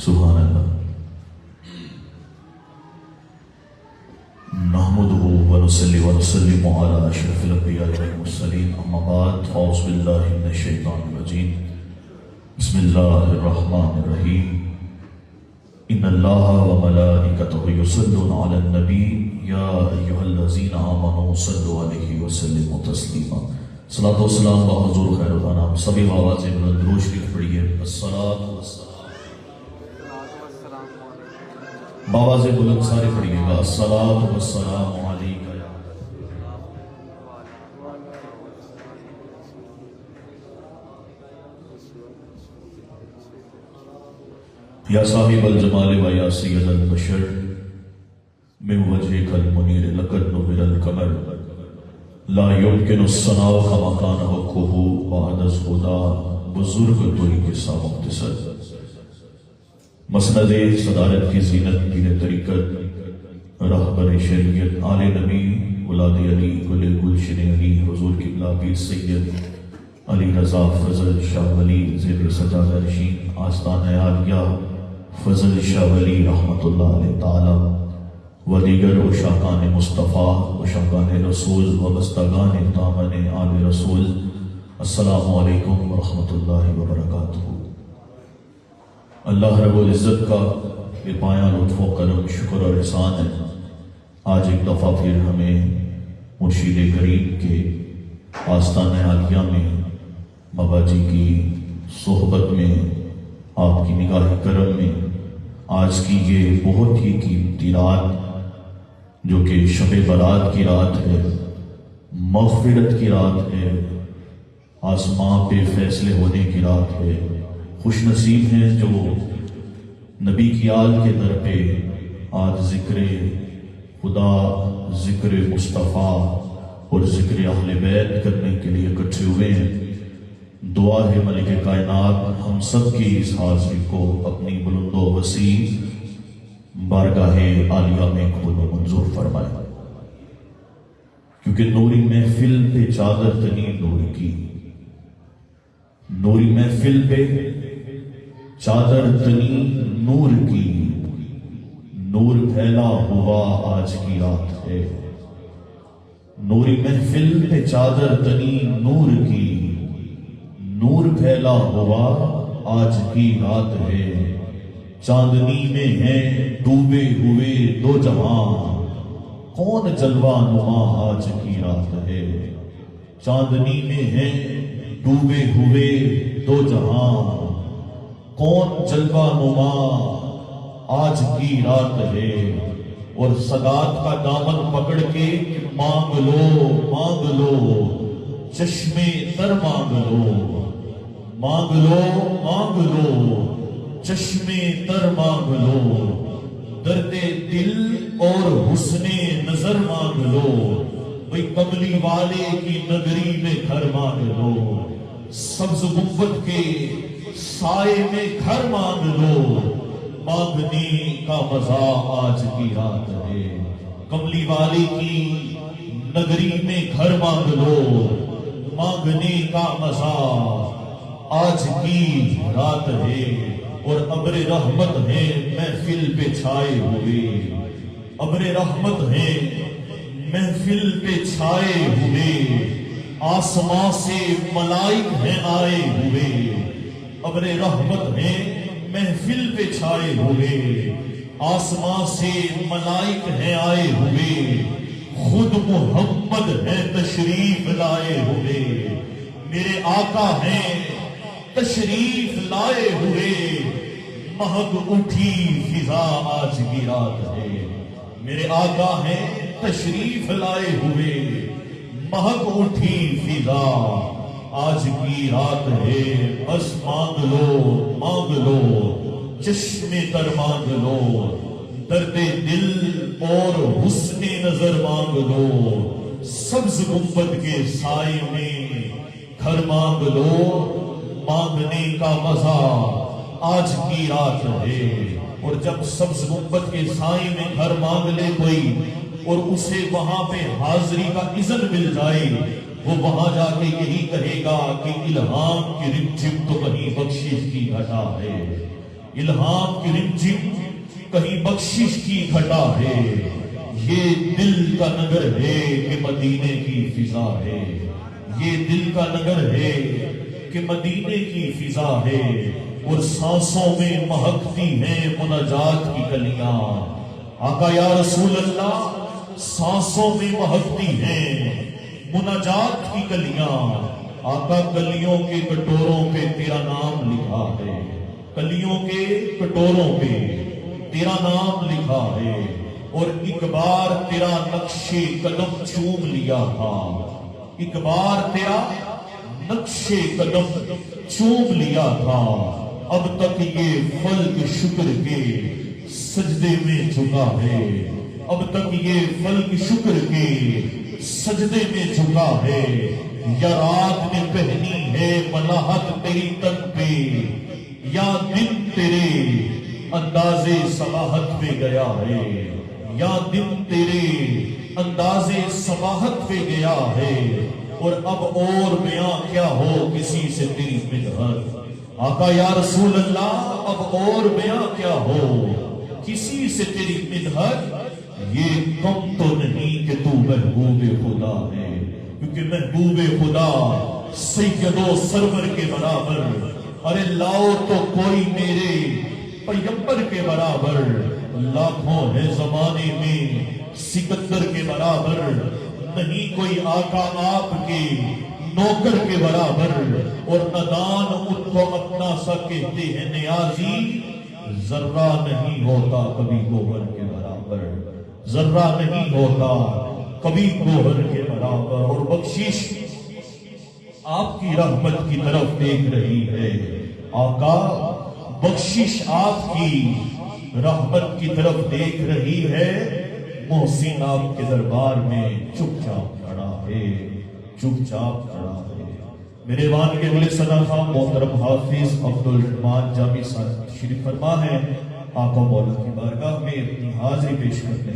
سبحان اللہ نحمده ونصلي ونسلم على اشرف الانبیاء والمرسلین اما بعد اعوذ باللہ من الشیطان الرجیم بسم اللہ الرحمن الرحیم ان اللہ وملائکتہ یصلون علی النبی یا ایھا الذین آمنوا صلوا علیہ وسلموا تسلیما۔ صلاۃ و سلام بحضور خیر الانام۔ سبھی آواز بلند درود شریف پڑھیے۔ الصلاۃ والسلام باواز بلند سارے پڑھیے گا۔ الصلاۃ والسلام علیک یا صاحب الجمال و یا سید البشر من وجهک المنیر لقد نور القمر لا يمكن الثناء كما كان حقه بعد الهدى بزرگ توئی کے ساتھ مختصر مسند صدارت کی زینت پیر طریقت رہبر شریعت آل نبی اولاد علی گل گلشن علی حضور قبلہ پیر سید علی رضا فضل شاہ ولی زیر سجادہ نشین آستان عالیہ فضل شاہ ولی رحمت اللہ علیہ تعالی و دیگر عشاقان مصطفیٰ عشاقان رسول و بستگان دامن آل رسول، السلام علیکم ورحمت اللہ وبرکاتہ۔ اللہ رب العزت کا بے پایاں لطف و کرم شکر اور احسان ہے، آج ایک دفعہ پھر ہمیں مرشد کریم کے آستان عالیہ میں بابا جی کی صحبت میں آپ کی نگاہ کرم میں آج کی یہ بہت ہی قیمتی رات جو کہ شب برات کی رات ہے، مغفرت کی رات ہے، آسمان پہ فیصلے ہونے کی رات ہے۔ خوش نصیب ہیں جو نبی کی آل کے در پہ آج ذکر خدا، ذکر مصطفیٰ اور ذکر اہل بیت کرنے کے لیے اکٹھے ہوئے ہیں۔ دعا ہے ملک کائنات ہم سب کی اس حاضری کو اپنی بلند و وسیع بارگاہ عالیہ میں قبول و منظور فرمائے، کیونکہ نوری محفل پہ چادر تنی نور کی، نوری محفل پہ چادر تنی نور کی، نور پھیلا ہوا آج کی رات ہے۔ نوری محفل پہ چادر تنی نور کی، نور پھیلا ہوا آج کی رات ہے۔ چاندنی میں ہیں ڈوبے ہوئے دو جہاں، کون جلوہ نما آج کی رات ہے۔ چاندنی میں ہیں ڈوبے ہوئے دو جہاں، کون جلوہ نما آج کی رات ہے۔ اور سادات کا دامن پکڑ کے مانگ لو چشمے تر مانگ لو چشمے تر مانگ لو، درد دل اور حسن نظر مانگ لو، بھئی کملی والے کی نگری میں گھر مانگ لو، سبز گنبد کے سائے میں گھر مانگ لو، مانگنے کا مزہ آج کی رات ہے۔ کملی والی کی نگری میں گھر مانگ لو، مانگنے کا مزہ آج کی رات ہے۔ اور ابر رحمت ہے محفل پہ چھائے ہوئے، ابر رحمت ہے محفل پہ چھائے ہوئے، آسمان سے ملائک ہیں آئے ہوئے، ابر رحمت ہے محفل پہ چھائے ہوئے، آسمان سے ملائک ہیں آئے ہوئے، خود محمد ہے تشریف لائے ہوئے، میرے آقا ہیں تشریف لائے ہوئے، مہک اٹھی فضا آج کی رات ہے۔ میرے آقا ہیں تشریف لائے ہوئے، مہک اٹھی فضا آج کی رات ہے۔ بس مانگ لو چشمے تر مانگ لو، درد دل اور حسن نظر مانگ لو، سبز گنبد کے سائے میں گھر مانگ لو، مانگنے کا مزہ آج کی رات ہے۔ اور جب سبز گنبد کے سائے میں گھر مانگ لے کوئی اور اسے وہاں پہ حاضری کا اذن مل جائے، وہ وہاں جا کے یہی کہے گا کہ الہام کی رمجھم تو کہیں بخشش کی گھٹا ہے، الہام کی رمجم کہیں بخشش کی گھٹا ہے، یہ دل کا نگر ہے کہ مدینے کی فضا ہے، یہ دل کا نگر ہے کہ مدینے کی فضا ہے، اور سانسوں میں مہکتی ہیں مناجات کی کلیاں۔ آقا یا رسول اللہ سانسوں میں مہکتی ہیں مناجات کی کلیاں۔ آقا کلیوں کے کٹوروں پہ تیرا نام لکھا ہے، کلیوں کے کٹوروں پہ تیرا نام لکھا ہے، اور ایک بار تیرا نقش قدم چوم لیا تھا، ایک بار تیرا نقش قدم چوم لیا تھا، اب تک یہ فلک شکر کے سجدے میں جھکا ہے، اب تک یہ فلک شکر کے سجدے میں جھکا ہے، یا رات نے پہنی ہے ملاحت تیری تن پہ، یا دن تیرے انداز سماحت پہ گیا ہے، یا دن تیرے انداز سماحت پہ گیا ہے، اور اب اور بیاں کیا ہو کسی سے تیری مدحت۔ آقا یا رسول اللہ اب اور بیاں کیا ہو کسی سے تیری مدحت، یہ کم تو نہیں کہ تو محبوب خدا ہے، کیونکہ محبوب خدا سید و سرور کے برابر، ارے لاؤ تو کوئی میرے پیغمبر کے برابر، لاکھوں ہے زمانے میں سکندر کے برابر، نہیں کوئی آقا آپ کے نوکر کے برابر، اور ندان ان کو اپنا سا کہتے ہیں نیازی، ذرہ نہیں ہوتا کبھی گوہر کے برابر، ذرہ نہیں ہوتا کبھی گوہر کے برابر، اور بخشش آپ کی رحمت کی طرف دیکھ رہی ہے آقا، بخشش آپ کی رحمت کی طرف دیکھ رہی ہے، محسن آپ کے دربار میں چپ چاپ کھڑا ہے، چپ چاپ کھڑا ہے۔ میرے وان کے اگلے صدا خان محترم حافظ عبدالرحمان جامی صاحب تشریف فرما ہے، آقا مولا کی بارگاہ میں اپنی حاضری پیش کرنے